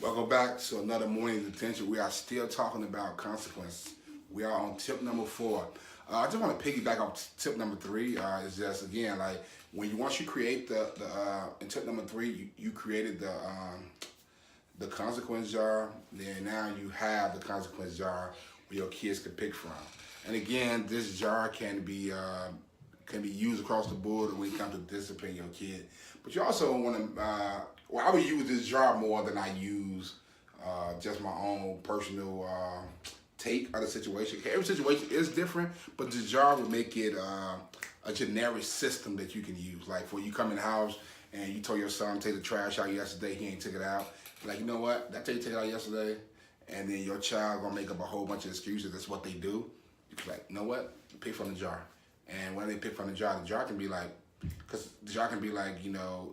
Welcome back to another morning detention. We are still talking about consequences. We are on tip number 4. I just want to piggyback off tip number 3. Is just again like when you once you create the in tip number 3, you created the consequence jar. Then now you have the consequence jar where your kids can pick from. And again, this jar can be used across the board when it comes to discipline your kid. But you also want to, well, I would use this jar more than I use just my own personal take of the situation. Every situation is different, but the jar would make it a generic system that you can use. Like for you come in the house and you told your son to take the trash out yesterday, he ain't took it out. Like, you know what? That take it out yesterday, and then your child gonna make up a whole bunch of excuses. That's what they do. You be like, you know what? Pick from the jar. And when they pick from the jar can be like, because the jar can be like,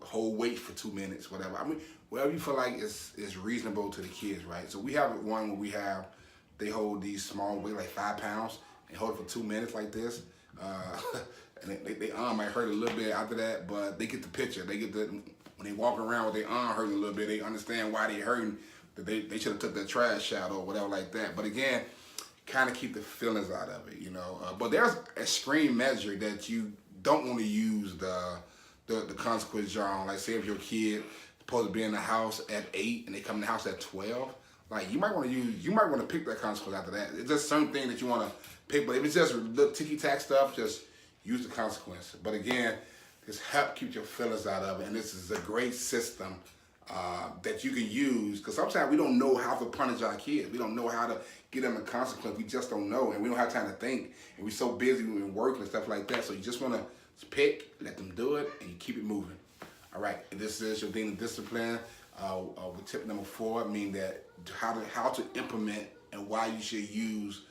hold weight for 2 minutes, whatever. I mean, whatever you feel like is reasonable to the kids, right? So we have one where they hold these small weight, like 5 pounds, and hold it for 2 minutes like this. And they arm might hurt a little bit after that, but they get the picture. When they walk around with their arm hurting a little bit, they understand why they hurting, that they should have took their trash out or whatever like that. But again, kind of keep the feelings out of it. But there's a extreme measure that you don't want to use the consequence jar on. Like, say if your kid supposed to be in the house at 8 and they come in the house at 12, like you might want to pick that consequence after that. It's just certain thing that you want to pick. But if it's just little ticky tack stuff, just use the consequence. But again, just help keep your feelings out of it. And this is a great system that you can use, because sometimes we don't know how to punish our kids. We don't know how to get them a consequence. We just don't know, and we don't have time to think. And we're so busy with work and stuff like that. So you just want to pick, let them do it, and you keep it moving. All right, and this is your daily discipline. With tip number 4, meaning that how to implement and why you should use